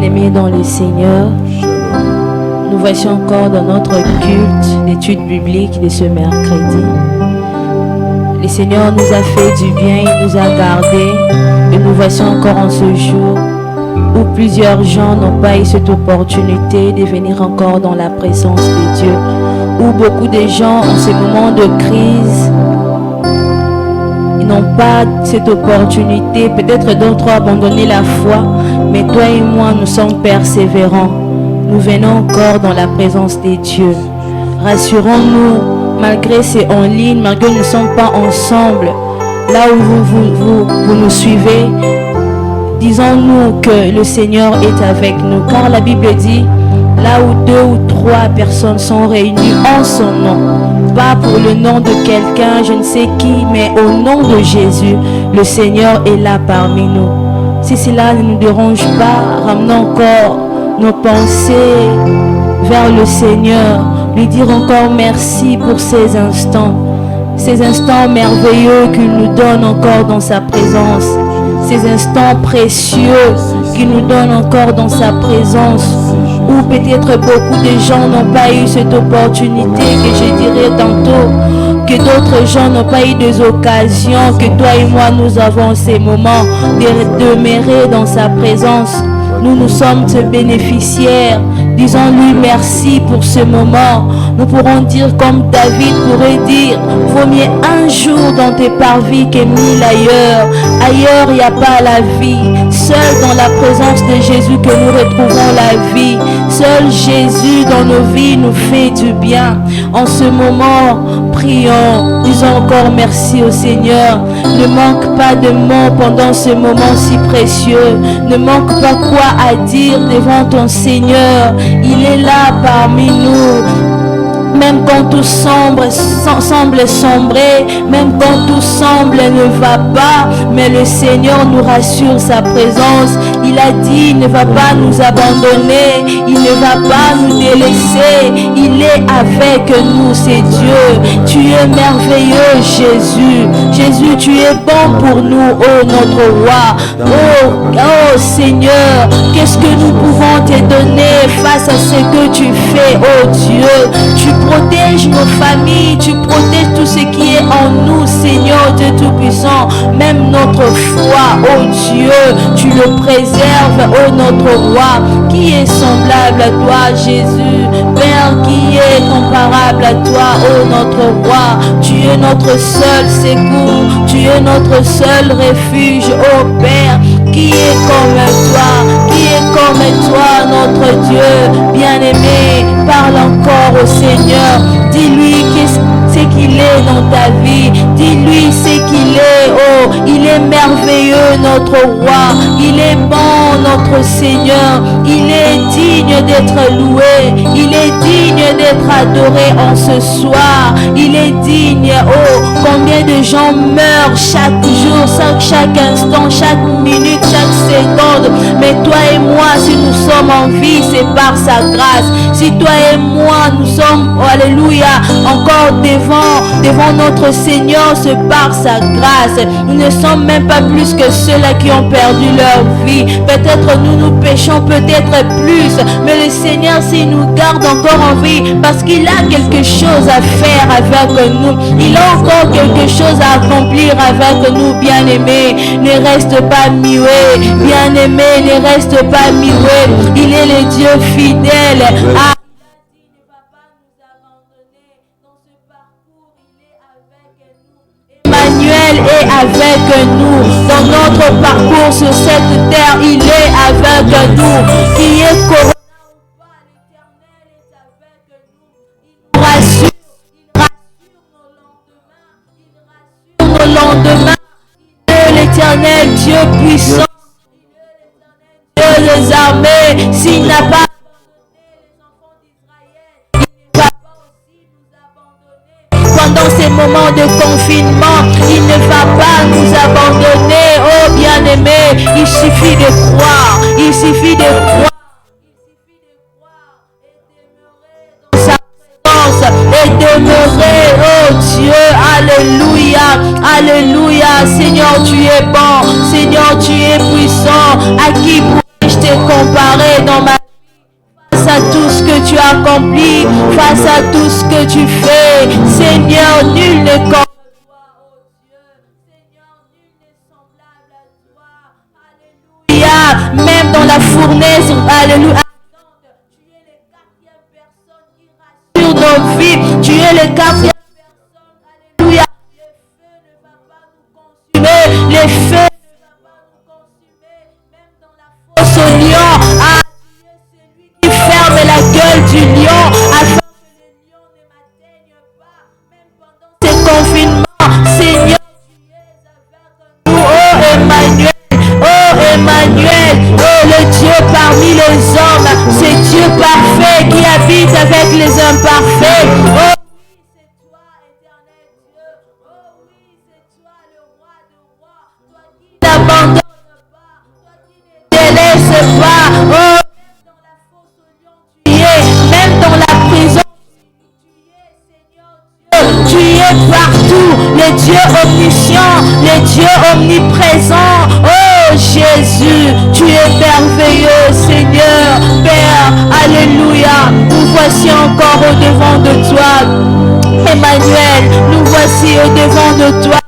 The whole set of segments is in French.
Bien-aimés dans le Seigneur, nous voici encore dans notre culte d'études bibliques de ce mercredi. Le Seigneur nous a fait du bien, il nous a gardés et nous voici encore en ce jour où plusieurs gens n'ont pas eu cette opportunité de venir encore dans la présence de Dieu, où beaucoup de gens en ce moment de crise ils n'ont pas cette opportunité. Peut-être d'autres ont abandonné la foi, mais toi et moi, nous sommes persévérants. Nous venons encore dans la présence des dieux. Rassurons-nous, malgré c'est en ligne, malgré nous ne sommes pas ensemble, là où vous nous suivez, disons-nous que le Seigneur est avec nous. Car la Bible dit, là où 2 ou 3 personnes sont réunies en son nom, pas pour le nom de quelqu'un, je ne sais qui, mais au nom de Jésus, le Seigneur est là parmi nous. Si cela ne nous dérange pas, ramenons encore nos pensées vers le Seigneur, lui dire encore merci pour ces instants merveilleux qu'il nous donne encore dans sa présence, ces instants précieux qu'il nous donne encore dans sa présence, où peut-être beaucoup de gens n'ont pas eu cette opportunité, que je dirais tantôt, que d'autres gens n'ont pas eu des occasions, que toi et moi nous avons ces moments de demeurer dans sa présence. Nous sommes ses bénéficiaires. Disons-lui merci pour ce moment. Nous pourrons dire comme David pourrait dire, vaut mieux un jour dans tes parvis que 1000 ailleurs. Ailleurs, il n'y a pas la vie. Seul dans la présence de Jésus que nous retrouvons la vie. Seul Jésus dans nos vies nous fait du bien. En ce moment, prions. Disons encore merci au Seigneur. Ne manque pas de mots pendant ce moment si précieux. Ne manque pas quoi à dire devant ton Seigneur. Il est là parmi nous. Même quand tout semble sombrer, même quand tout semble ne va pas, mais le Seigneur nous rassure sa présence. Il a dit, il ne va pas nous abandonner, il ne va pas nous délaisser, il est avec nous, c'est Dieu. Tu es merveilleux, Jésus. Jésus, tu es bon pour nous, oh notre roi. Oh Seigneur, qu'est-ce que nous pouvons te donner face à ce que tu fais, oh Dieu. Tu protèges nos familles, tu protèges tout ce qui est en nous, Seigneur Dieu Tout-Puissant, même notre foi, oh Dieu, tu le préserves, oh notre roi. Qui est semblable à toi, Jésus? Père, qui est comparable à toi, oh notre roi? Tu es notre seul secours, tu es notre seul refuge, oh Père. Qui est comme toi? Qui est comme toi, notre Dieu bien-aimé? Parle encore au Seigneur. Dis-lui ce qu'il est dans ta vie. Dis-lui ce qu'il est. Oh, il est merveilleux, notre roi. Il est bon, notre Seigneur. Il est digne d'être loué. Il est digne d'être adoré en ce soir. Il est digne. Oh, combien de gens meurent chaque jour, chaque instant, chaque minute, chaque seconde. Mais toi et moi, si nous sommes en vie, c'est par sa grâce. Si toi et moi, nous sommes, oh, alléluia, encore devant notre Seigneur, c'est par sa grâce. Nous ne sommes même pas plus que ceux-là qui ont perdu leur vie. Peut-être nous péchons peut-être plus, mais le Seigneur, s'il nous garde encore en vie, parce qu'il a quelque chose à faire avec nous. Il a encore quelque chose à accomplir avec nous, bien-aimés. Ne reste pas muet, bien-aimé, ne reste pas muet. Il est le Dieu fidèle. Emmanuel est avec nous. Dans notre parcours sur cette terre, il est avec nous. Qui est corona ou pas, l'Éternel est avec nous. Il nous rassure, il rassure nos lendemains. Il est l'Éternel Dieu puissant. Il est l'Éternel Dieu des armées. S'il n'a pas pendant ces moments de confinement, il ne va pas nous abandonner, oh bien-aimé. Il suffit de croire, il suffit de croire, et demeurer dans sa présence, et demeurer, oh Dieu, alléluia, alléluia. Seigneur, tu es bon, Seigneur, tu es puissant. À qui pourrais-je te comparer dans ma vie, face à tout ce que tu accomplis, face à tout ce que tu fais. Seigneur, nul n'est comme toi, oh Dieu. Seigneur, nul n'est semblable à toi. Alléluia. Même dans la fournaise, alléluia. Tu es les quatrième personne qui rassure nos vies. Tu es les quatrième personne. Alléluia. Les feux ne vont pas nous consumer. Même dans la fosse au lion. Ah, tu es celui qui ferme la gueule du lion afin que les lions ne m'atteignent pas. Même pendant ces confinements, Seigneur, tu es avec nous. Oh Emmanuel, oh Emmanuel, oh le Dieu parmi les hommes, c'est Dieu parfait qui habite avec les imparfaits. Oh, n'abandonne pas, toi qui ne délaisse pas. Oh, même dans la fosse au lion, tu y es, même dans la prison, tu y es, Seigneur Dieu. Tu y es partout, le Dieu omniscient, le Dieu omniprésent. Oh Jésus, tu es merveilleux, Seigneur, Père. Alléluia. Nous voici encore au devant de toi, Emmanuel. Nous voici au devant de toi.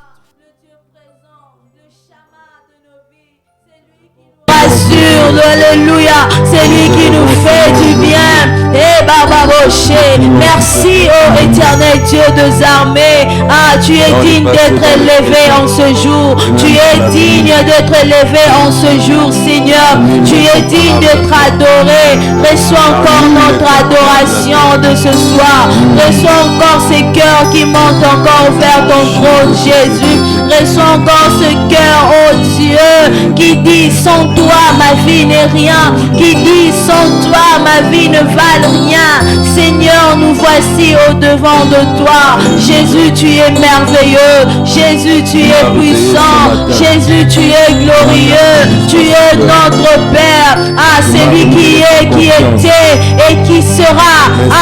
Alléluia, c'est lui qui nous fait du bien. Et Baba Rocher, merci ô éternel Dieu des armées. Ah, tu es digne d'être élevé en ce jour. Tu es digne d'être élevé en ce jour, Seigneur. Tu es digne d'être adoré. Reçois encore notre adoration de ce soir. Reçois encore ces cœurs qui montent encore vers ton trône, Jésus. Reçois encore ce cœur, oh Dieu, qui dit sans toi ma vie n'est rien, qui dit sans toi ma vie ne valent rien. Seigneur, nous voici au devant de toi. Jésus, tu es merveilleux. Jésus, tu es puissant. Jésus, tu es glorieux. Tu es notre Père. Ah, c'est lui qui est, qui était et qui sera.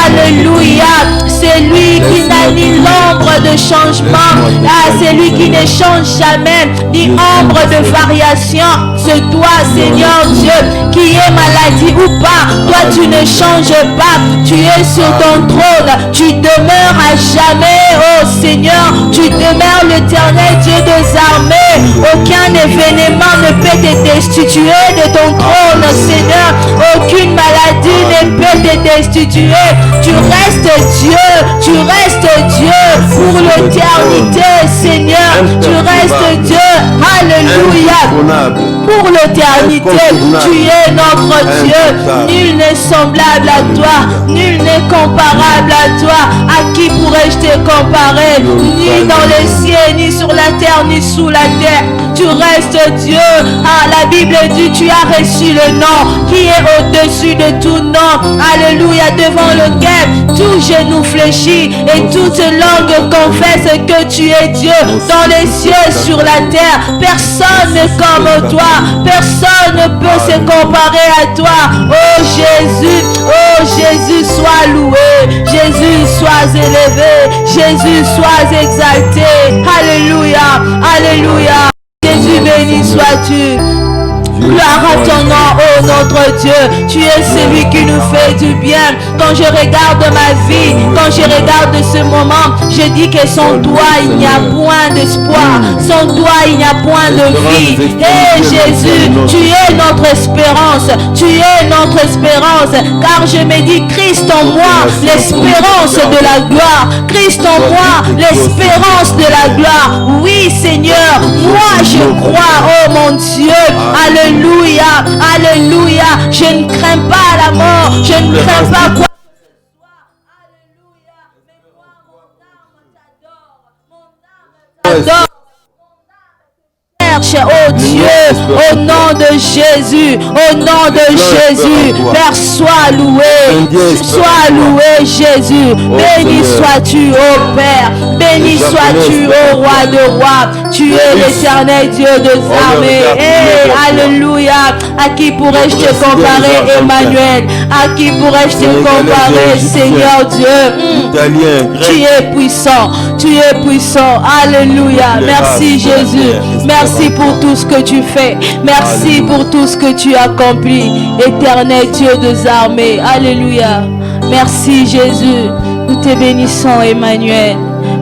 Alléluia. C'est lui qui n'a ni l'ombre de changement. Ah, c'est lui qui ne change jamais, ni ombre de variation. C'est toi, Seigneur Dieu, qui est maladie ou pas. Toi, tu ne changes pas. Tu es sur ton trône. Tu demeures à jamais, oh Seigneur. Tu demeures l'éternel Dieu des armées. Aucun événement ne peut te destituer de ton trône, Seigneur. Aucune maladie ne peut te destituer. Tu restes Dieu. Tu restes Dieu pour l'éternité, Seigneur. Tu restes Dieu. Alléluia. Pour l'éternité, tu es notre Dieu. Nul n'est semblable à toi. Nul n'est comparable à toi. À qui pourrais-je te comparer? Ni dans les cieux, ni sur la terre, ni sous la terre. Tu restes Dieu. Ah, la Bible dit, tu as reçu le nom qui est au-dessus de tout nom. Alléluia, devant lequel tout genou fléchit et toute langue confesse que tu es Dieu. Dans les cieux, sur la terre, personne n'est comme toi. Personne ne peut se comparer à toi. Oh Jésus, sois loué. Jésus, sois élevé. Jésus, sois exalté. Alléluia, alléluia. Jésus, béni sois-tu. Gloire à ton nom, oh notre Dieu. Tu es celui qui nous fait du bien. Quand je regarde ma vie, quand je regarde ce moment, je dis que sans toi, il n'y a point d'espoir. Sans toi, il n'y a point de vie. Et Jésus, tu es notre espérance. Tu es notre espérance. Car je me dis, Christ en moi, l'espérance de la gloire. Christ en moi, l'espérance de la gloire. Oui, Seigneur, moi je crois, oh mon Dieu. Alléluia, alléluia. Je ne crains pas la mort. Je ne crains pas quoi que ce soit. Alléluia. Mais moi, mon âme t'adore. Mon âme t'adore. Oh Dieu, au nom de Jésus, au nom de Jésus, Père, sois loué Jésus. Béni sois-tu, ô Père, béni sois-tu, ô Roi de rois. Tu es l'éternel Dieu des armées. Hey, alléluia. À qui pourrais-je te comparer, Emmanuel? À qui pourrais-je te comparer, Seigneur Dieu? Tu es puissant, tu es puissant. Alléluia. Merci Jésus. Merci pour tout ce que tu fais. Merci pour tout ce que tu accomplis. Éternel Dieu des armées. Alléluia. Merci Jésus. Nous te bénissons, Emmanuel.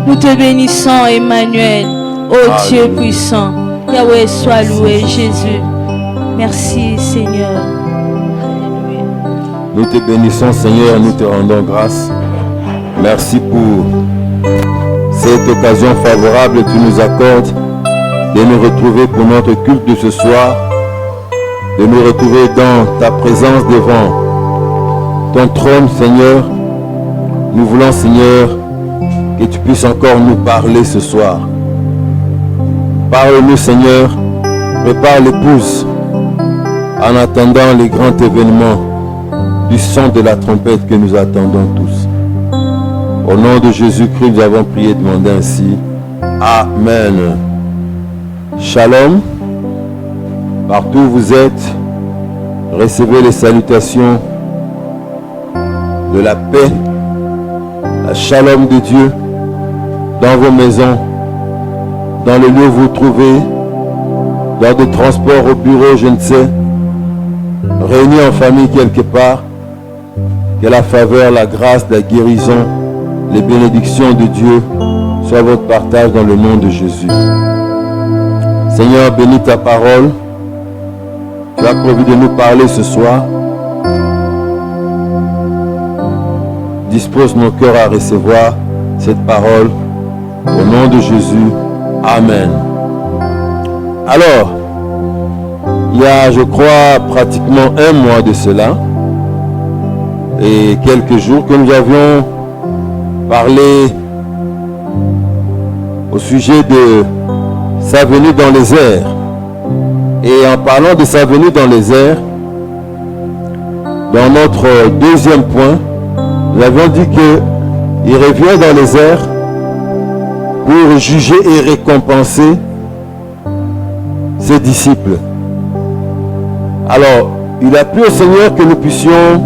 Nous te bénissons, Emmanuel. Oh Dieu puissant. Yahweh, sois loué, Jésus. Merci, Seigneur. Alléluia. Nous te bénissons, Seigneur. Nous te rendons grâce. Merci pour cette occasion favorable que tu nous accordes de nous retrouver pour notre culte de ce soir, de nous retrouver dans ta présence devant ton trône, Seigneur. Nous voulons, Seigneur, que tu puisses encore nous parler ce soir. Parle-nous, Seigneur. Prépare l'épouse en attendant les grands événements du son de la trompette que nous attendons tous. Au nom de Jésus-Christ, nous avons prié et demandé ainsi. Amen. Shalom. Partout où vous êtes, recevez les salutations de la paix, la shalom de Dieu dans vos maisons, dans le lieu où vous vous trouvez, dans des transports au bureau, je ne sais, réunis en famille quelque part. Que la faveur, la grâce, la guérison, les bénédictions de Dieu soient votre partage dans le nom de Jésus. Seigneur, bénis ta parole. Tu as prévu de nous parler ce soir. Dispose nos cœurs à recevoir cette parole. Au nom de Jésus. Amen. Alors, il y a, je crois, pratiquement un mois de cela, et quelques jours que nous avions parlé au sujet de sa venue dans les airs. Et en parlant de sa venue dans les airs, dans notre deuxième point, nous avions dit qu'il revient dans les airs pour juger et récompenser ses disciples. Alors, il a plu au Seigneur que nous puissions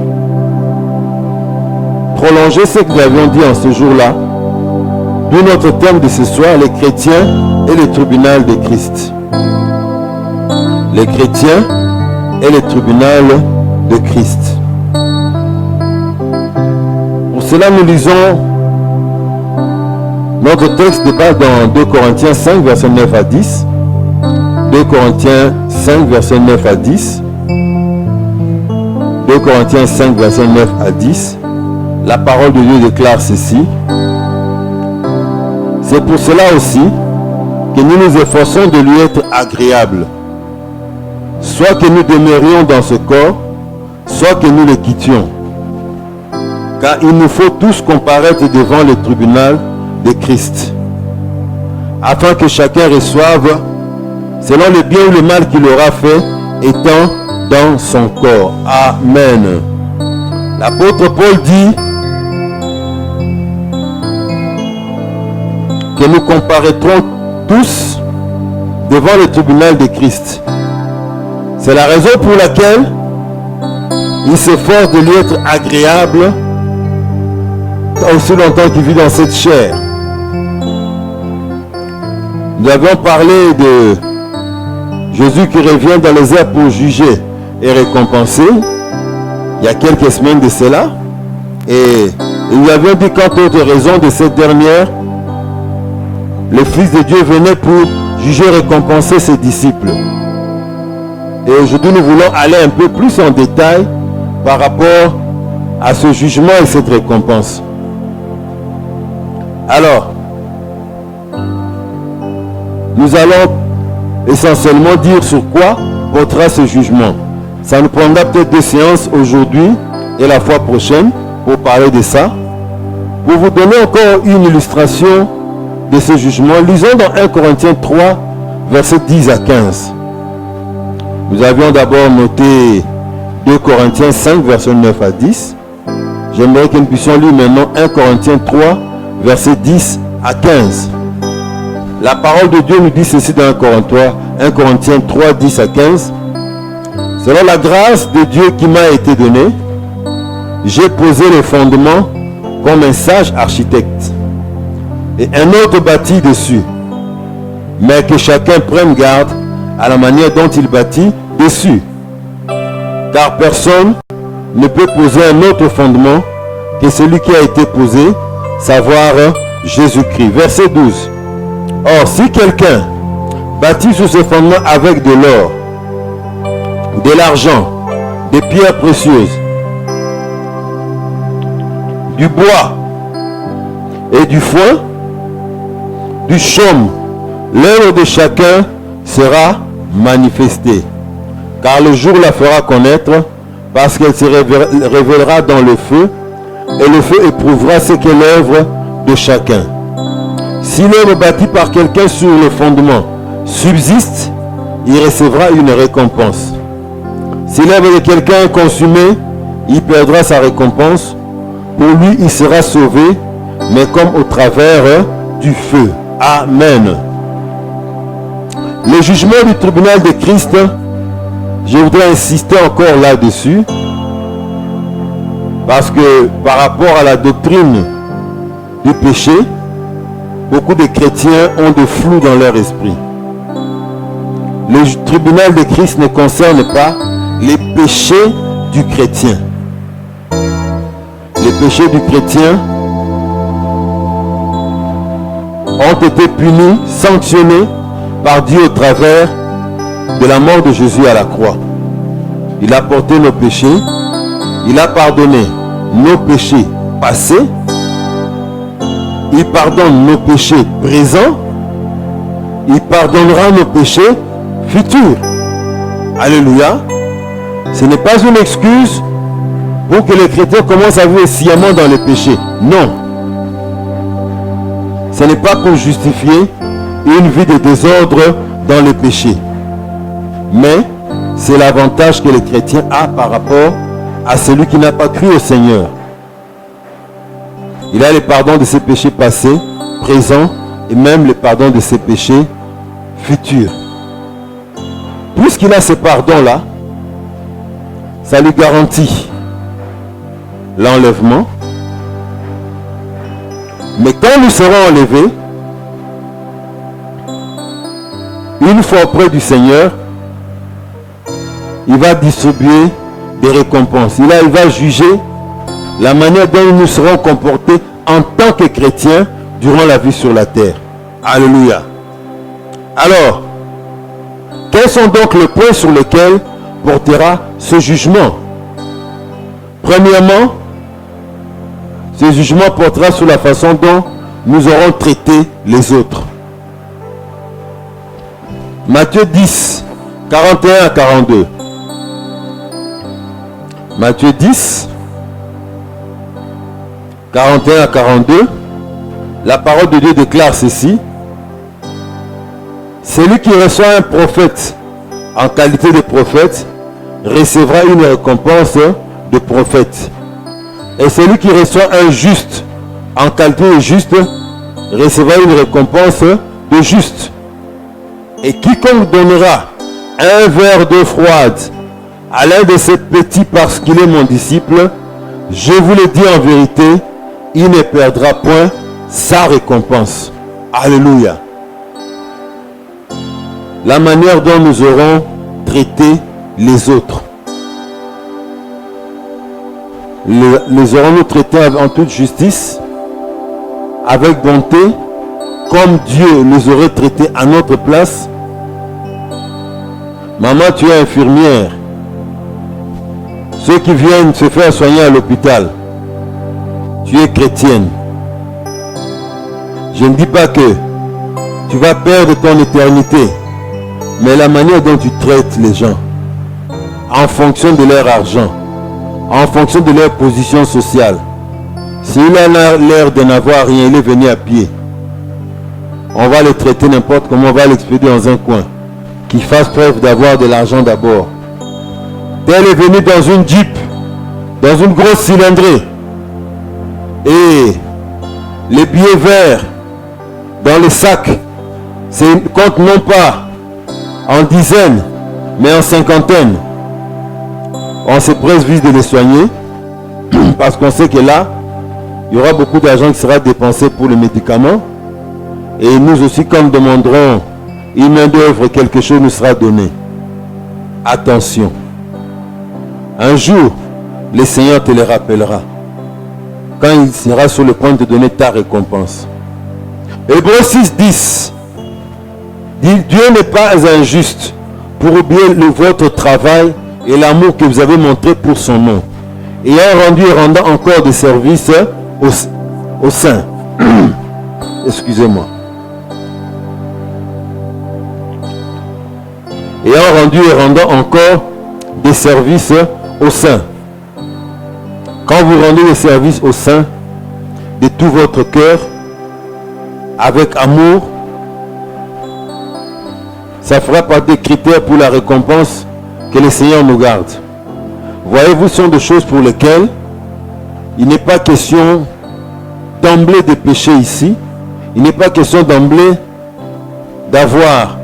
prolonger ce que nous avions dit en ce jour-là, d'où notre thème de ce soir, les chrétiens et le tribunal de Christ. Les chrétiens et le tribunal de Christ. Pour cela, nous lisons notre texte de base dans 2 Corinthiens 5, versets 9 à 10. 2 Corinthiens 5, versets 9 à 10. 2 Corinthiens 5, versets 9 à 10. La parole de Dieu déclare ceci. C'est pour cela aussi que nous nous efforçons de lui être agréables. Soit que nous demeurions dans ce corps, soit que nous le quittions. Car il nous faut tous comparaître devant le tribunal de Christ, afin que chacun reçoive selon le bien ou le mal qu'il aura fait, étant dans son corps. Amen. L'apôtre Paul dit que nous comparaîtrons tous devant le tribunal de Christ. C'est la raison pour laquelle il s'efforce de lui être agréable aussi longtemps qu'il vit dans cette chair. Nous avions parlé de Jésus qui revient dans les airs pour juger et récompenser il y a quelques semaines de cela. Et nous avions dit qu'en toute raison de cette dernière, le Fils de Dieu venait pour juger et récompenser ses disciples. Et aujourd'hui, nous voulons aller un peu plus en détail par rapport à ce jugement et cette récompense. Alors, nous allons essentiellement dire sur quoi portera ce jugement. Ça nous prendra peut-être 2 séances aujourd'hui et la fois prochaine pour parler de ça. Pour vous donner encore une illustration de ce jugement, lisons dans 1 Corinthiens 3, versets 10 à 15. Nous avions d'abord noté 2 Corinthiens 5, versets 9 à 10. J'aimerais que nous puissions lire maintenant 1 Corinthiens 3, versets 10 à 15. La parole de Dieu nous dit ceci dans 1 Corinthiens 3, 10 à 15. Selon la grâce de Dieu qui m'a été donnée, j'ai posé les fondements comme un sage architecte. Et un autre bâtit dessus. mais que chacun prenne garde à la manière dont il bâtit dessus. Car personne ne peut poser un autre fondement que celui qui a été posé, savoir Jésus-Christ. Verset 12. Or, si quelqu'un bâtit sur ce fondement avec de l'or, de l'argent, des pierres précieuses, du bois et du foin, du chaume, l'œuvre de chacun sera manifestée, car le jour la fera connaître, parce qu'elle se révélera dans le feu, et le feu éprouvera ce qu'est l'œuvre de chacun. Si l'œuvre bâtie par quelqu'un sur le fondement subsiste, il recevra une récompense. Si l'œuvre de quelqu'un est consumée, il perdra sa récompense. Pour lui, il sera sauvé, mais comme au travers du feu. Amen. Le jugement du tribunal de Christ, je voudrais insister encore là-dessus, parce que par rapport à la doctrine du péché, beaucoup de chrétiens ont de flou dans leur esprit. Le tribunal de Christ ne concerne pas les péchés du chrétien. Les péchés du chrétien ont été punis, sanctionnés par Dieu au travers de la mort de Jésus à la croix. Il a porté nos péchés, il a pardonné nos péchés passés, il pardonne nos péchés présents, il pardonnera nos péchés futurs. Alléluia. Ce n'est pas une excuse pour que les chrétiens commencent à vivre sciemment dans les péchés. Non. Ce n'est pas pour justifier une vie de désordre dans les péchés. Mais c'est l'avantage que les chrétiens ont par rapport à celui qui n'a pas cru au Seigneur. Il a le pardon de ses péchés passés, présents et même le pardon de ses péchés futurs. Puisqu'il a ce pardon-là, ça lui garantit l'enlèvement. Mais quand nous serons enlevés, une fois auprès du Seigneur, il va distribuer des récompenses. Il va juger la manière dont nous serons comportés en tant que chrétiens durant la vie sur la terre. Alléluia. Alors, quels sont donc les points sur lesquels portera ce jugement? Premièrement, ce jugement portera sur la façon dont nous aurons traité les autres. Matthieu 10, 41 à 42. Matthieu 10, 41 à 42. La parole de Dieu déclare ceci. Celui qui reçoit un prophète en qualité de prophète recevra une récompense de prophète. Et celui qui reçoit un juste en qualité de juste recevra une récompense de juste. Et quiconque donnera un verre d'eau froide à l'un de ces petits parce qu'il est mon disciple, je vous le dis en vérité, il ne perdra point sa récompense. Alléluia. La manière dont nous aurons traité les autres. Les aurons-nous traités en toute justice, avec bonté, comme Dieu les aurait traités à notre place? Maman, tu es infirmière. Ceux qui viennent se faire soigner à l'hôpital, tu es chrétienne. Je ne dis pas que tu vas perdre ton éternité, mais la manière dont tu traites les gens, en fonction de leur argent, en fonction de leur position sociale. S'il a l'air de n'avoir rien, il est venu à pied. On va le traiter n'importe comment, on va l'expédier dans un coin. Qu'il fasse preuve d'avoir de l'argent d'abord. Tel est venu dans une Jeep, dans une grosse cylindrée. Et les billets verts dans les sacs, compte non pas en dizaines, mais en cinquantaines. On se presse vite de les soigner, parce qu'on sait que là, il y aura beaucoup d'argent qui sera dépensé pour les médicaments. Et nous aussi, quand nous demanderons une main d'œuvre, quelque chose nous sera donné. Attention. Un jour, le Seigneur te le rappellera. Quand il sera sur le point de donner ta récompense. Hébreux 6:10 dit, Dieu n'est pas injuste pour oublier votre travail et l'amour que vous avez montré pour son nom, ayant rendu et rendant encore des services aux saints. Excusez-moi. Ayant rendu et rendant encore des services aux saints. Quand vous rendez des services aux saints, de tout votre cœur, avec amour, ça fera partie des critères pour la récompense que le Seigneur nous garde. Voyez-vous, ce sont des choses pour lesquelles il n'est pas question d'emblée de pécher ici. Il n'est pas question d'emblée d'avoir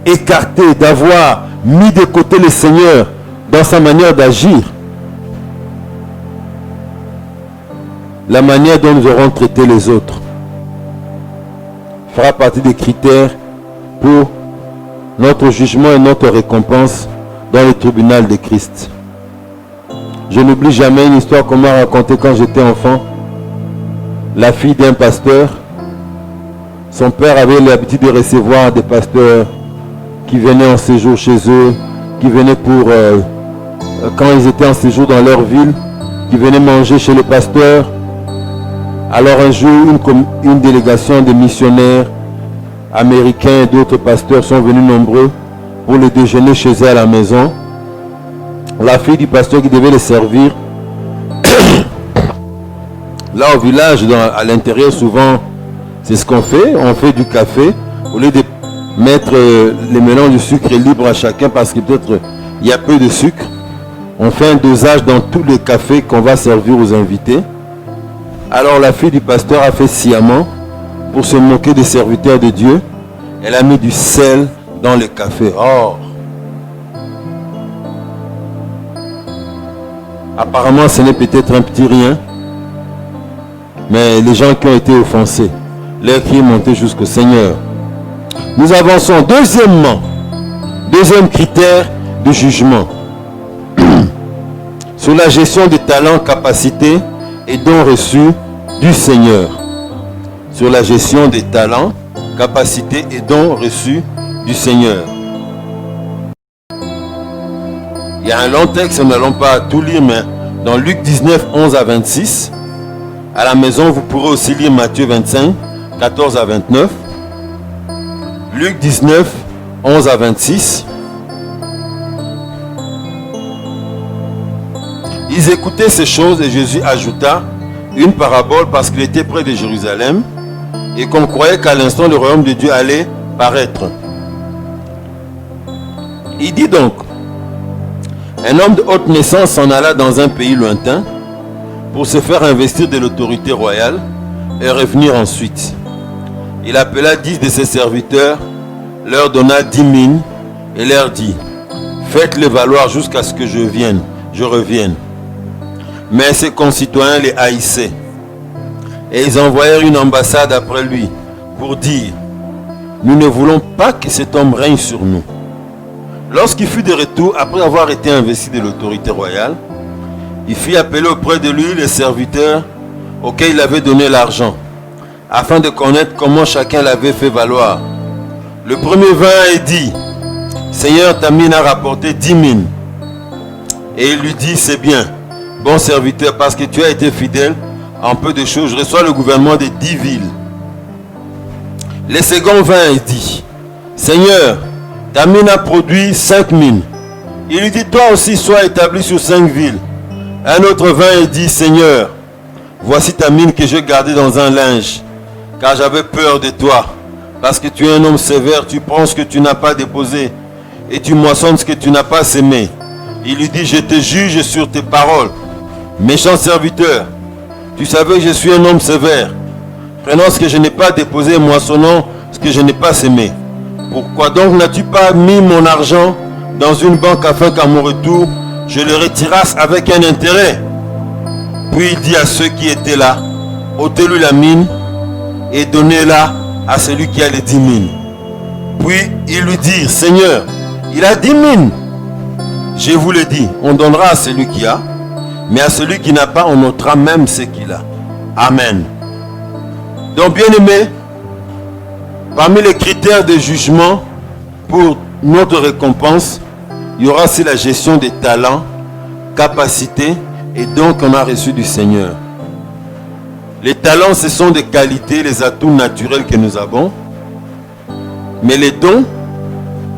écarté, d'avoir mis de côté le Seigneur dans sa manière d'agir. La manière dont nous aurons traité les autres fera partie des critères pour notre jugement et notre récompense dans le tribunal de Christ. Je n'oublie jamais une histoire qu'on m'a racontée quand j'étais enfant. La fille d'un pasteur, son père avait l'habitude de recevoir des pasteurs qui venaient en séjour chez eux, qui venaient pour, quand ils étaient en séjour dans leur ville, qui venaient manger chez les pasteurs. Alors un jour, une délégation de missionnaires américains et d'autres pasteurs sont venus nombreux pour le déjeuner chez eux à la maison. La fille du pasteur qui devait les servir, là au village, à l'intérieur, souvent, c'est ce qu'on fait. On fait du café. Au lieu de mettre les mélanges de sucre libre à chacun, parce que peut-être il y a peu de sucre, on fait un dosage dans tous les cafés qu'on va servir aux invités. Alors la fille du pasteur a fait sciemment, pour se moquer des serviteurs de Dieu, elle a mis du sel dans le café. Oh! Apparemment, ce n'est peut-être un petit rien, mais les gens qui ont été offensés, leur cri est monté jusqu'au Seigneur. Nous avançons. Deuxième critère de jugement. Sur la gestion des talents, capacités et dons reçus du Seigneur. Sur la gestion des talents, capacités et dons reçus du Seigneur. Il y a un long texte, nous n'allons pas tout lire, mais dans Luc 19, 11 à 26, à la maison, vous pourrez aussi lire Matthieu 25, 14 à 29. Luc 19, 11 à 26. Ils écoutaient ces choses et Jésus ajouta une parabole parce qu'il était près de Jérusalem et qu'on croyait qu'à l'instant le royaume de Dieu allait paraître. Il dit donc, un homme de haute naissance s'en alla dans un pays lointain pour se faire investir de l'autorité royale et revenir ensuite. Il appela 10 de ses serviteurs, leur donna 10 000 et leur dit, faites-les valoir jusqu'à ce que je revienne. Mais ses concitoyens les haïssaient. Et ils envoyèrent une ambassade après lui pour dire, nous ne voulons pas que cet homme règne sur nous. Lorsqu'il fut de retour, après avoir été investi de l'autorité royale, il fit appeler auprès de lui les serviteurs auxquels il avait donné l'argent, afin de connaître comment chacun l'avait fait valoir. Le premier vint et dit, Seigneur, ta mine a rapporté 10 000. Et il lui dit, c'est bien, bon serviteur, parce que tu as été fidèle en peu de choses, je reçois le gouvernement de 10 villes. Le second vint et dit, Seigneur, ta mine a produit 5 000. Il lui dit, toi aussi sois établi sur 5 villes. Un autre vint et dit, Seigneur, voici ta mine que j'ai gardée dans un linge, car j'avais peur de toi, parce que tu es un homme sévère, tu prends ce que tu n'as pas déposé, et tu moissonnes ce que tu n'as pas sémé. Il lui dit, je te juge sur tes paroles. Méchant serviteur, tu savais que je suis un homme sévère, prenant ce que je n'ai pas déposé et moissonnant ce que je n'ai pas sémé. Pourquoi donc n'as-tu pas mis mon argent dans une banque afin qu'à mon retour, je le retirasse avec un intérêt? Puis il dit à ceux qui étaient là, ôtez-lui la mine et donnez-la à celui qui a les 10 000. Puis il lui dit, Seigneur, il a 10 000. Je vous le dis, on donnera à celui qui a, mais à celui qui n'a pas, on notera même ce qu'il a. Amen. Donc, bien aimé, parmi les critères de jugement pour notre récompense, il y aura aussi la gestion des talents, capacités et dons qu'on a reçus du Seigneur. Les talents, ce sont des qualités, les atouts naturels que nous avons. Mais les dons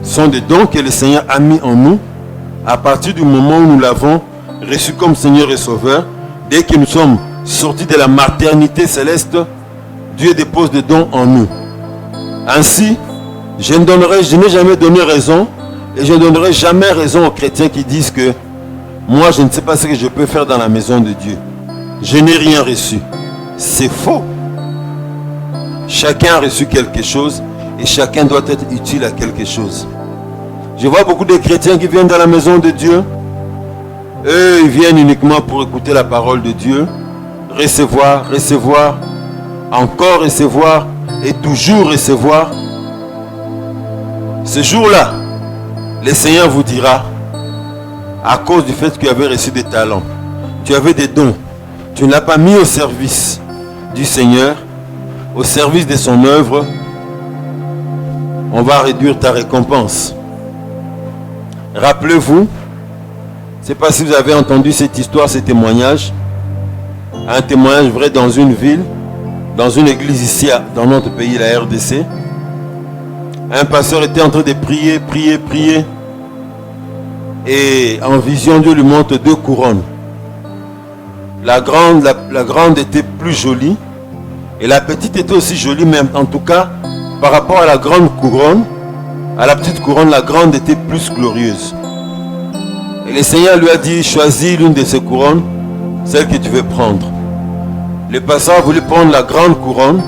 sont des dons que le Seigneur a mis en nous à partir du moment où nous l'avons reçu comme Seigneur et Sauveur. Dès que nous sommes sortis de la maternité céleste, Dieu dépose des dons en nous. Ainsi, je n'ai jamais donné raison et je ne donnerai jamais raison aux chrétiens qui disent que moi je ne sais pas ce que je peux faire dans la maison de Dieu. Je n'ai rien reçu. C'est faux. Chacun a reçu quelque chose et chacun doit être utile à quelque chose. Je vois beaucoup de chrétiens qui viennent dans la maison de Dieu. Eux, ils viennent uniquement pour écouter la parole de Dieu, recevoir, recevoir, encore recevoir et toujours recevoir. Ce jour-là, le Seigneur vous dira, à cause du fait que tu avais reçu des talents, tu avais des dons, tu ne l'as pas mis au service du Seigneur, au service de son œuvre, on va réduire ta récompense. Rappelez-vous, je ne sais pas si vous avez entendu cette histoire, ce témoignage, un témoignage vrai dans une ville, dans une église ici, dans notre pays, la RDC. Un pasteur était en train de prier, et en vision, Dieu lui montre 2 couronnes. La grande était plus jolie, et la petite était aussi jolie, mais en tout cas, par rapport à la grande couronne, à la petite couronne, la grande était plus glorieuse. Et le Seigneur lui a dit, choisis l'une de ces couronnes, celle que tu veux prendre. Le pasteur a voulu prendre la grande couronne.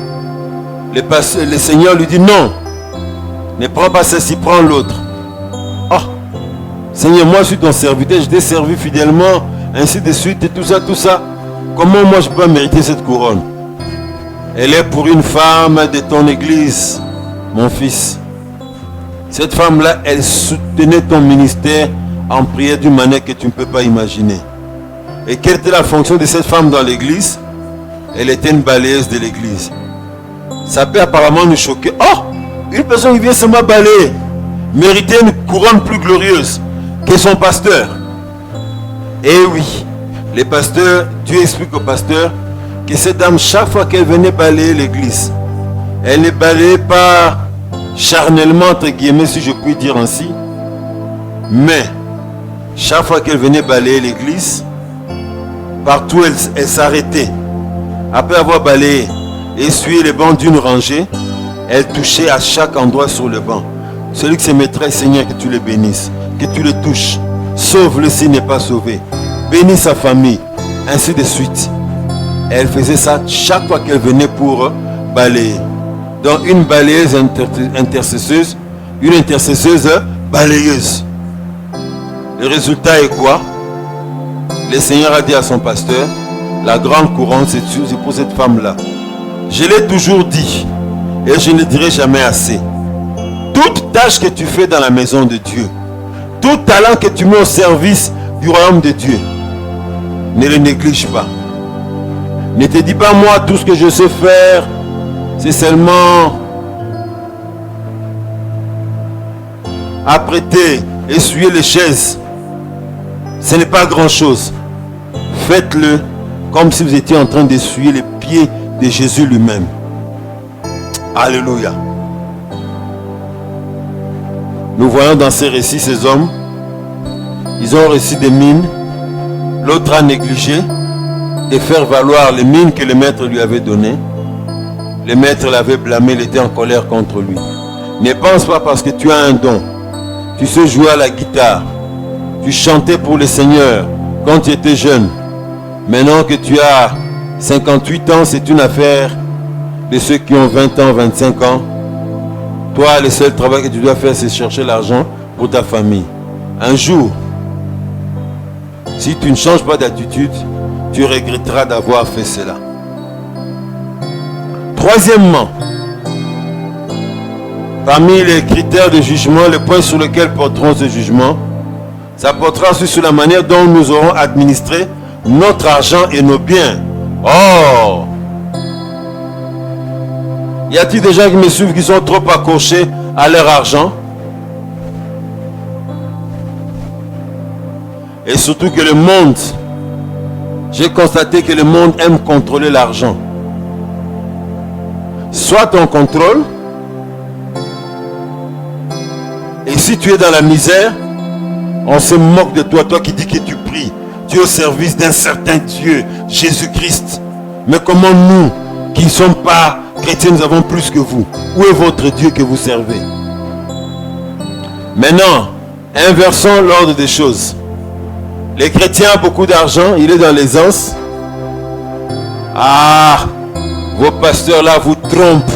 Le Seigneur lui dit, non, ne prends pas celle-ci, prends l'autre. Oh, Seigneur, moi je suis ton serviteur, je t'ai servi fidèlement, ainsi de suite, et tout ça. Comment moi je peux mériter cette couronne? Elle est pour une femme de ton église, mon fils. Cette femme-là, elle soutenait ton ministère en prière d'une manière que tu ne peux pas imaginer. Et quelle était la fonction de cette femme dans l'église? Elle était une balayeuse de l'église. Ça peut apparemment nous choquer. Oh, une personne qui vient seulement balayer méritait une couronne plus glorieuse que son pasteur. Et oui, les pasteurs, Dieu explique au pasteur que cette dame, chaque fois qu'elle venait balayer l'église, elle ne balayait pas charnellement, entre guillemets, si je puis dire ainsi, mais chaque fois qu'elle venait balayer l'église, partout elle s'arrêtait. Après avoir balayé, essuyé les bancs d'une rangée, elle touchait à chaque endroit sur le banc. Celui qui se mettrait, Seigneur, que tu le bénisses, que tu le touches, sauve-le s'il n'est pas sauvé, bénis sa famille, ainsi de suite. Elle faisait ça chaque fois qu'elle venait pour balayer. Donc une balayeuse intercesseuse, une intercesseuse balayeuse. Le résultat est quoi? Le Seigneur a dit à son pasteur, la grande couronne, c'est pour cette femme-là. Je l'ai toujours dit, et je ne le dirai jamais assez. Toute tâche que tu fais dans la maison de Dieu, tout talent que tu mets au service du royaume de Dieu, ne le néglige pas. Ne te dis pas, moi, tout ce que je sais faire, c'est seulement apprêter, essuyer les chaises. Ce n'est pas grand-chose. Faites-le comme si vous étiez en train d'essuyer les pieds de Jésus lui-même. Alléluia. Nous voyons dans ces récits ces hommes. Ils ont reçu des mines. L'autre a négligé de faire valoir les mines que le maître lui avait données. Le maître l'avait blâmé, il était en colère contre lui. Ne pense pas parce que tu as un don. Tu sais jouer à la guitare. Tu chantais pour le Seigneur quand tu étais jeune. Maintenant que tu as 58 ans, c'est une affaire de ceux qui ont 20 ans, 25 ans. Toi, le seul travail que tu dois faire, c'est chercher l'argent pour ta famille. Un jour, si tu ne changes pas d'attitude, tu regretteras d'avoir fait cela. Troisièmement, parmi les critères de jugement, le point sur lequel porterons ce jugement, ça portera sur la manière dont nous aurons administré notre argent et nos biens. Oh! Y a-t-il des gens qui me suivent qui sont trop accrochés à leur argent? Et surtout que le monde, j'ai constaté que le monde aime contrôler l'argent. Soit on contrôle, et si tu es dans la misère, on se moque de toi, toi qui dis que tu pries. Tu es au service d'un certain Dieu, Jésus-Christ. Mais comment nous, qui ne sommes pas chrétiens, nous avons plus que vous? Où est votre Dieu que vous servez? Maintenant, inversons l'ordre des choses. Les chrétiens ont beaucoup d'argent, il est dans l'aisance. Ah, vos pasteurs là vous trompent.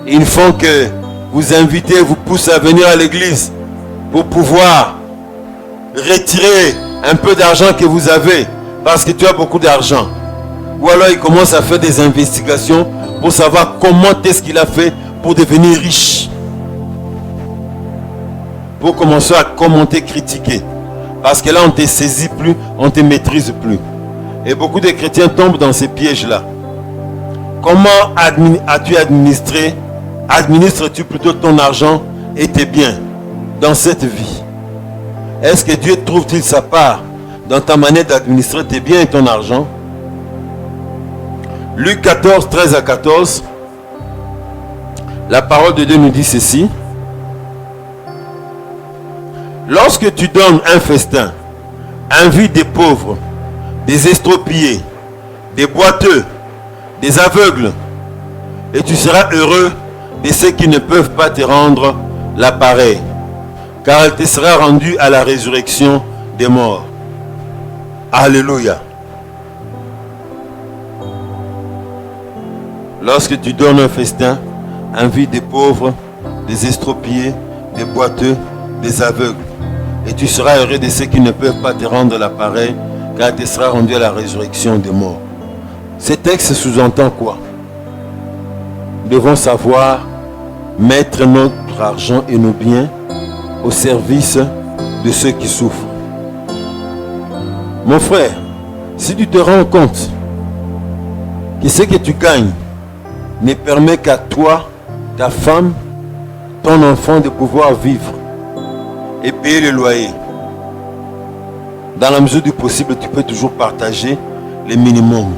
Ils font que vous invitez, vous poussent à venir à l'église pour pouvoir retirer un peu d'argent que vous avez parce que tu as beaucoup d'argent. Ou alors ils commencent à faire des investigations pour savoir comment est-ce qu'il a fait pour devenir riche. Pour commencer à commenter, critiquer. Parce que là, on ne te saisit plus, on ne te maîtrise plus. Et beaucoup de chrétiens tombent dans ces pièges-là. Comment as-tu administré? Administres-tu plutôt ton argent et tes biens dans cette vie? Est-ce que Dieu trouve-t-il sa part dans ta manière d'administrer tes biens et ton argent? Luc 14, 13 à 14. La parole de Dieu nous dit ceci. Lorsque tu donnes un festin, invite des pauvres, des estropiés, des boiteux, des aveugles, et tu seras heureux de ceux qui ne peuvent pas te rendre l'appareil, car elle te sera rendue à la résurrection des morts. Alléluia. Lorsque tu donnes un festin, invite des pauvres, des estropiés, des boiteux, des aveugles. Et tu seras heureux de ceux qui ne peuvent pas te rendre l'appareil, car tu seras rendu à la résurrection des morts. Ce texte sous-entend quoi? Nous devons savoir mettre notre argent et nos biens au service de ceux qui souffrent. Mon frère, si tu te rends compte que ce que tu gagnes ne permet qu'à toi, ta femme, ton enfant de pouvoir vivre et payer le loyer. Dans la mesure du possible, tu peux toujours partager les minimums.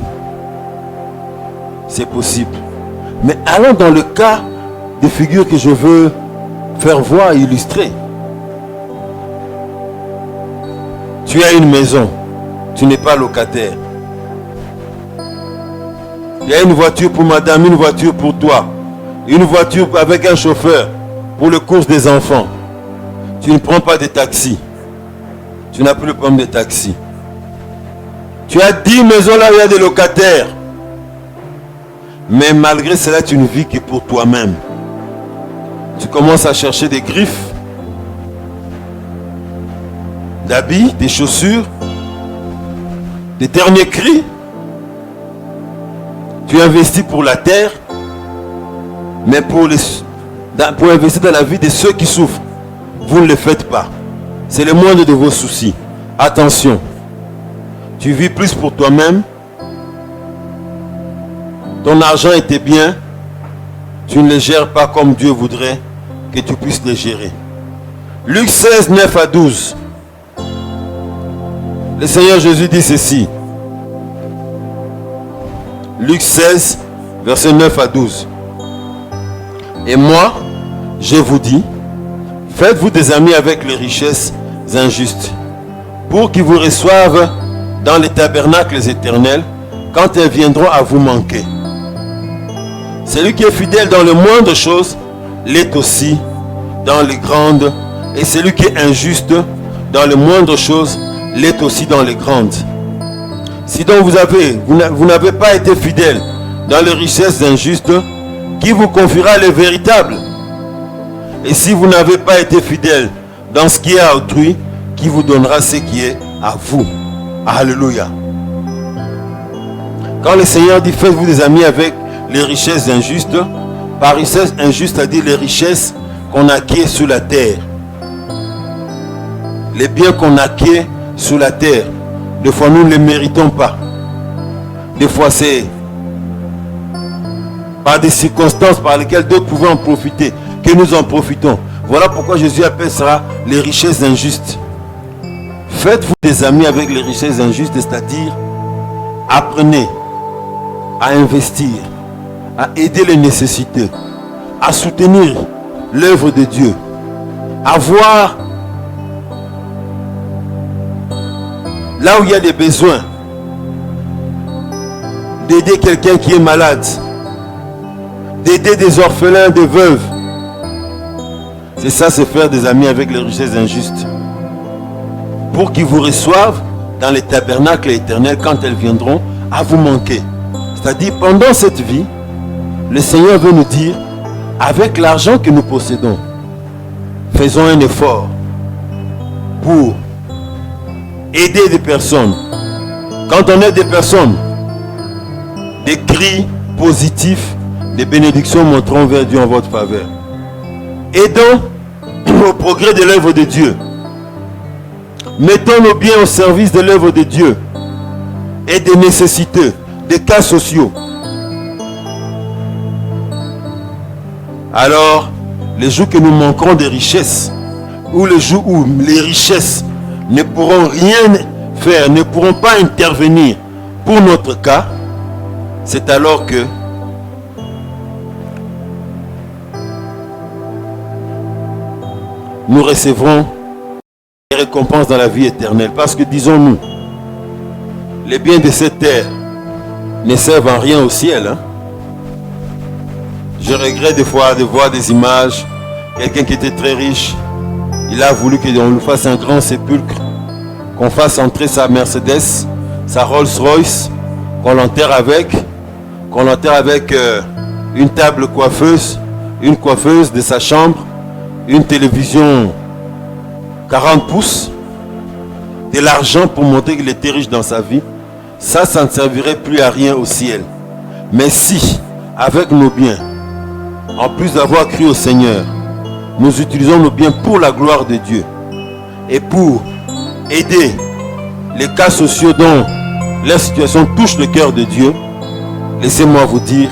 C'est possible. Mais allons dans le cas des figures que je veux faire voir et illustrer. Tu as une maison, tu n'es pas locataire. Il y a une voiture pour madame, une voiture pour toi, une voiture avec un chauffeur pour les courses des enfants. Tu ne prends pas de taxi. Tu n'as plus le problème de taxi. Tu as 10 maisons là où il y a des locataires. Mais malgré cela, tu ne vis que pour toi-même. Tu commences à chercher des griffes, d'habits, des chaussures, des derniers cris. Tu investis pour la terre, mais pour investir dans la vie de ceux qui souffrent. Vous ne le faites pas. C'est le moindre de vos soucis. Attention. Tu vis plus pour toi-même. Ton argent et tes biens, tu ne les gères pas comme Dieu voudrait que tu puisses les gérer. Luc 16, 9 à 12. Le Seigneur Jésus dit ceci. Luc 16, versets 9 à 12. Et moi, je vous dis, faites-vous des amis avec les richesses injustes, pour qu'ils vous reçoivent dans les tabernacles éternels, quand elles viendront à vous manquer. Celui qui est fidèle dans les moindres choses, l'est aussi dans les grandes, et celui qui est injuste dans les moindres choses, l'est aussi dans les grandes. Si donc vous n'avez pas été fidèle dans les richesses injustes, qui vous confiera les véritables? Et si vous n'avez pas été fidèle dans ce qui est à autrui, qui vous donnera ce qui est à vous? Alléluia. Quand le Seigneur dit faites-vous des amis avec les richesses injustes. Par richesse injuste, c'est-à-dire les richesses qu'on acquiert sur la terre. Les biens qu'on acquiert sur la terre. Des fois, nous ne les méritons pas. Des fois, c'est par des circonstances par lesquelles d'autres pouvaient en profiter, que nous en profitons. Voilà pourquoi Jésus appelle ça les richesses injustes. Faites-vous des amis avec les richesses injustes, c'est-à-dire apprenez à investir, à aider les nécessités, à soutenir l'œuvre de Dieu, à voir là où il y a des besoins, d'aider quelqu'un qui est malade, d'aider des orphelins, des veuves. C'est ça, c'est faire des amis avec les richesses injustes. Pour qu'ils vous reçoivent dans les tabernacles éternels quand elles viendront à vous manquer. C'est-à-dire, pendant cette vie, le Seigneur veut nous dire, avec l'argent que nous possédons, faisons un effort pour aider des personnes. Quand on aide des personnes, des cris positifs, des bénédictions monteront vers Dieu en votre faveur. Aidons au progrès de l'œuvre de Dieu. Mettons nos biens au service de l'œuvre de Dieu et des nécessités, des cas sociaux. Alors, les jours que nous manquerons de richesses, ou les jours où les richesses ne pourront rien faire, ne pourront pas intervenir pour notre cas, c'est alors que nous recevrons des récompenses dans la vie éternelle. Parce que, disons-nous, les biens de cette terre ne servent en rien au ciel. Je regrette des fois de voir des images. Quelqu'un qui était très riche, il a voulu qu'on lui fasse un grand sépulcre, qu'on fasse entrer sa Mercedes, sa Rolls-Royce, qu'on l'enterre avec une table coiffeuse, une coiffeuse de sa chambre, une télévision 40 pouces, de l'argent pour montrer qu'il était riche dans sa vie. Ça ne servirait plus à rien au ciel. Mais si, avec nos biens, en plus d'avoir cru au Seigneur, nous utilisons nos biens pour la gloire de Dieu et pour aider les cas sociaux dont la situation touche le cœur de Dieu, laissez-moi vous dire,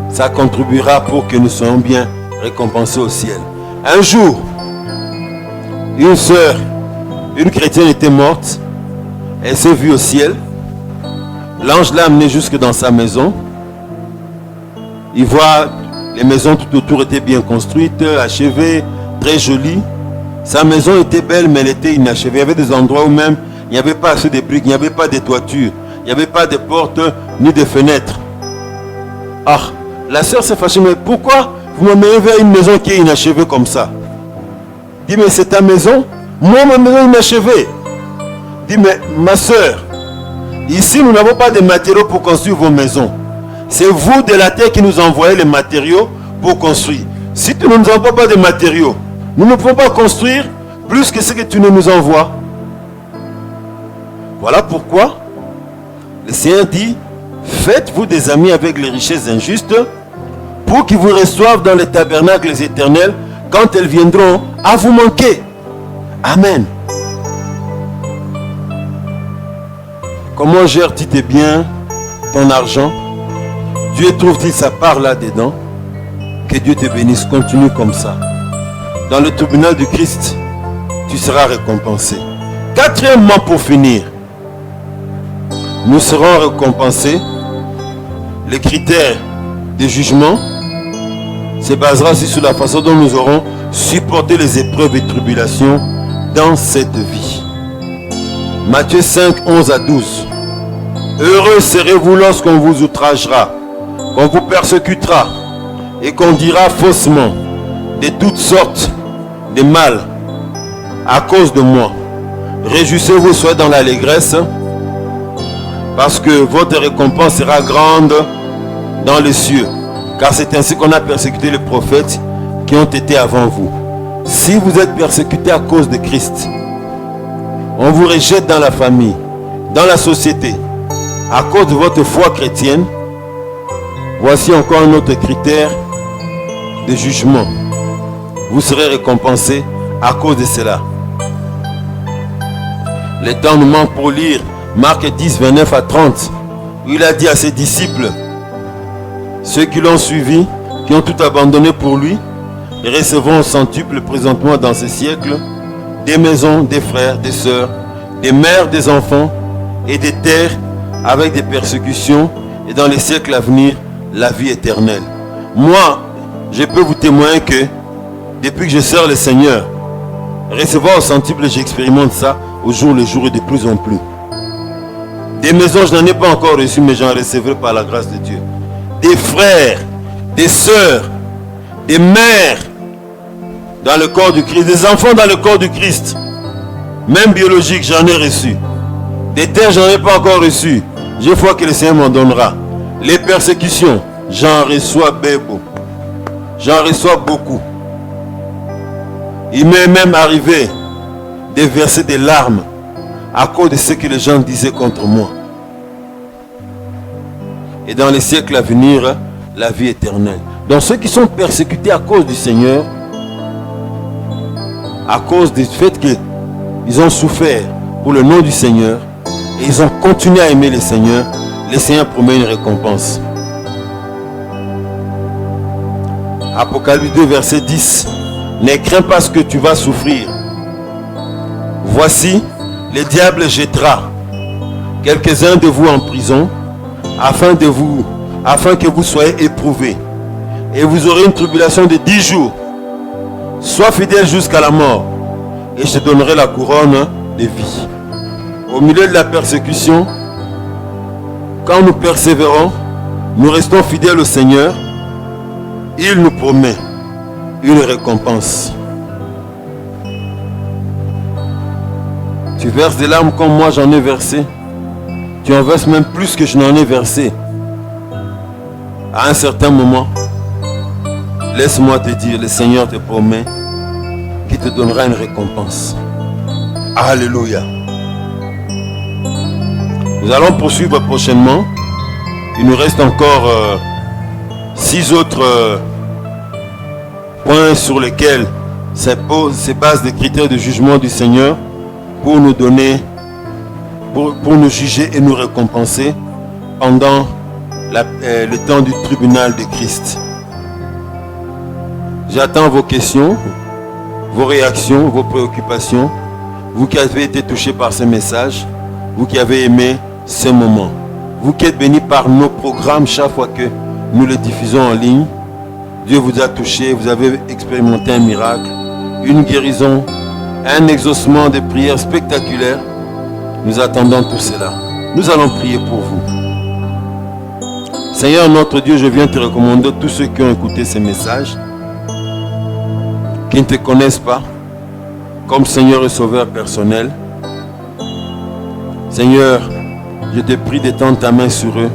ça contribuera pour que nous soyons bien récompensés au ciel. Un jour, une sœur, une chrétienne était morte. Elle s'est vue au ciel. L'ange l'a amenée jusque dans sa maison. Il voit les maisons tout autour étaient bien construites, achevées, très jolies. Sa maison était belle, mais elle était inachevée. Il y avait des endroits où même il n'y avait pas assez de briques, il n'y avait pas de toiture, il n'y avait pas de portes ni de fenêtres. Ah, la sœur s'est fâchée, mais pourquoi vous m'amenez vers une maison qui est inachevée comme ça? Dit, mais c'est ta maison? Moi, ma maison est inachevée. Dit, mais ma sœur, ici nous n'avons pas de matériaux pour construire vos maisons. C'est vous de la terre qui nous envoyez les matériaux pour construire. Si tu ne nous envoies pas de matériaux, nous ne pouvons pas construire plus que ce que tu ne nous envoies. Voilà pourquoi le Seigneur dit, faites-vous des amis avec les richesses injustes pour qu'ils vous reçoivent dans les tabernacles éternels quand elles viendront à vous manquer. Amen. Comment gères-tu tes biens, ton argent? Dieu trouve-t-il sa part là-dedans? Que Dieu te bénisse. Continue comme ça. Dans le tribunal du Christ, tu seras récompensé. Quatrièmement, pour finir, nous serons récompensés. Les critères de jugement se basera aussi sur la façon dont nous aurons supporté les épreuves et tribulations dans cette vie. Matthieu 5, 11 à 12. Heureux serez-vous lorsqu'on vous outragera, qu'on vous persécutera et qu'on dira faussement de toutes sortes de mal à cause de moi. Réjouissez-vous, soyez dans l'allégresse, parce que votre récompense sera grande dans les cieux. Car c'est ainsi qu'on a persécuté les prophètes qui ont été avant vous. Si vous êtes persécuté à cause de Christ, on vous rejette dans la famille, dans la société, à cause de votre foi chrétienne, Voici encore un autre critère de jugement. Vous serez récompensé à cause de cela. Le temps nous manque pour lire Marc 10, 29 à 30, où il a dit à ses disciples, ceux qui l'ont suivi, qui ont tout abandonné pour lui, recevront au centuple présentement dans ce siècle des maisons, des frères, des sœurs, des mères, des enfants et des terres avec des persécutions, et dans les siècles à venir, la vie éternelle. Moi, je peux vous témoigner que depuis que je sers le Seigneur, recevoir au centuple, j'expérimente ça au jour le jour et de plus en plus. Des maisons, je n'en ai pas encore reçu, mais j'en recevrai par la grâce de Dieu. Des frères, des sœurs, des mères dans le corps du Christ, des enfants dans le corps du Christ, même biologiques, j'en ai reçu. Des terres, j'en ai pas encore reçu. Je crois que le Seigneur m'en donnera. Les persécutions, j'en reçois beaucoup. J'en reçois beaucoup. Il m'est même arrivé de verser des larmes à cause de ce que les gens disaient contre moi. Et dans les siècles à venir, la vie éternelle. Donc ceux qui sont persécutés à cause du Seigneur, à cause du fait qu'ils ont souffert pour le nom du Seigneur, et ils ont continué à aimer le Seigneur promet une récompense. Apocalypse 2, verset 10. Ne crains pas ce que tu vas souffrir. Voici, le diable jettera quelques-uns de vous en prison, afin que vous soyez éprouvés. Et vous aurez une tribulation de 10 jours. Sois fidèle jusqu'à la mort, et je te donnerai la couronne de vie. Au milieu de la persécution, quand nous persévérons, nous restons fidèles au Seigneur, il nous promet une récompense. Tu verses des larmes comme moi j'en ai versé. Tu en verses même plus que je n'en ai versé. À un certain moment, laisse-moi te dire, le Seigneur te promet qu'il te donnera une récompense. Alléluia. Nous allons poursuivre prochainement. Il nous reste encore 6 autres points sur lesquels se basent des critères de jugement du Seigneur pour nous donner, pour nous juger et nous récompenser pendant le temps du tribunal de Christ. J'attends vos questions, vos réactions, vos préoccupations. Vous qui avez été touchés par ce message, vous qui avez aimé ce moment, vous qui êtes bénis par nos programmes chaque fois que nous les diffusons en ligne. Dieu vous a touché, vous avez expérimenté un miracle, une guérison, un exaucement de prières spectaculaires. Nous attendons tout cela. Nous allons prier pour vous. Seigneur notre Dieu, je viens te recommander tous ceux qui ont écouté ces messages, qui ne te connaissent pas comme Seigneur et Sauveur personnel. Seigneur, je te prie d'étendre ta main sur eux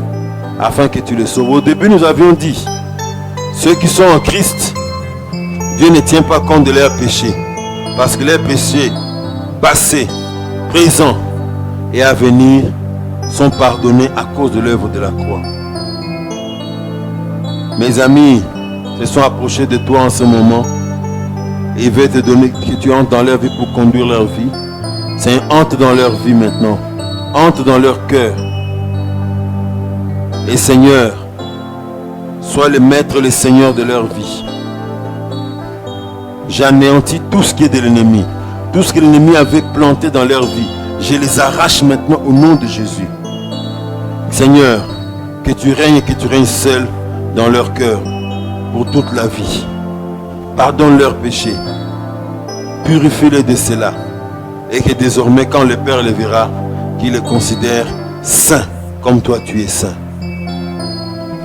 afin que tu les sauves. Au début, nous avions dit, ceux qui sont en Christ, Dieu ne tient pas compte de leurs péchés, parce que leurs péchés passés, présents et à venir sont pardonnés à cause de l'œuvre de la croix. Mes amis se sont approchés de toi en ce moment et ils veulent te donner que tu entres dans leur vie pour conduire leur vie. C'est entre dans leur vie maintenant, entre dans leur cœur. Et Seigneur, sois le maître, le Seigneur de leur vie. J'anéantis tout ce qui est de l'ennemi, tout ce que l'ennemi avait planté dans leur vie. Je les arrache maintenant au nom de Jésus. Seigneur, que tu règnes et que tu règnes seul dans leur cœur pour toute la vie. Pardonne leurs péchés. Purifie-les de cela. Et que désormais, quand le Père les verra, qu'il les considère saints comme toi tu es saint.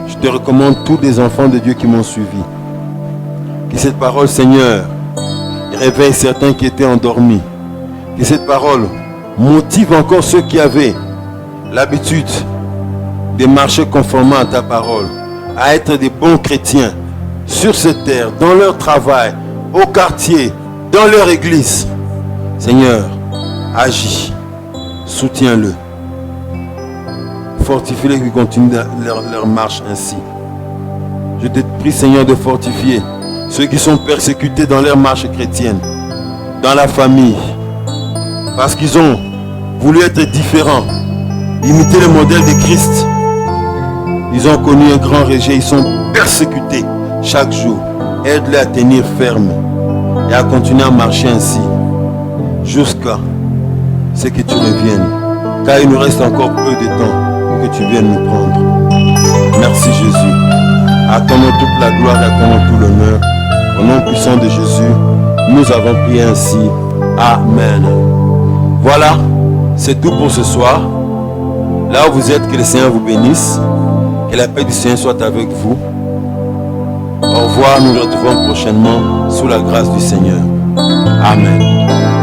Je te recommande tous les enfants de Dieu qui m'ont suivi. Que cette parole, Seigneur, réveille certains qui étaient endormis. Que cette parole motive encore ceux qui avaient l'habitude de marcher conformément à ta parole, à être des bons chrétiens sur cette terre, dans leur travail, au quartier, dans leur église. Seigneur, agis, soutiens-le. Fortifie-les qui continuent leur marche ainsi. Je te prie, Seigneur, de fortifier ceux qui sont persécutés dans leur marche chrétienne, dans la famille, parce qu'ils ont voulu être différents, imiter le modèle de Christ. Ils ont connu un grand rejet, ils sont persécutés chaque jour. Aide-les à tenir ferme et à continuer à marcher ainsi jusqu'à ce que tu reviennes, car il nous reste encore peu de temps pour que tu viennes nous prendre. Merci Jésus. À ton nom toute la gloire et à ton nom tout l'honneur. Au nom puissant de Jésus, nous avons prié ainsi. Amen. Voilà, c'est tout pour ce soir. Là où vous êtes, que le Seigneur vous bénisse. Que la paix du Seigneur soit avec vous. Au revoir, nous nous retrouvons prochainement sous la grâce du Seigneur. Amen.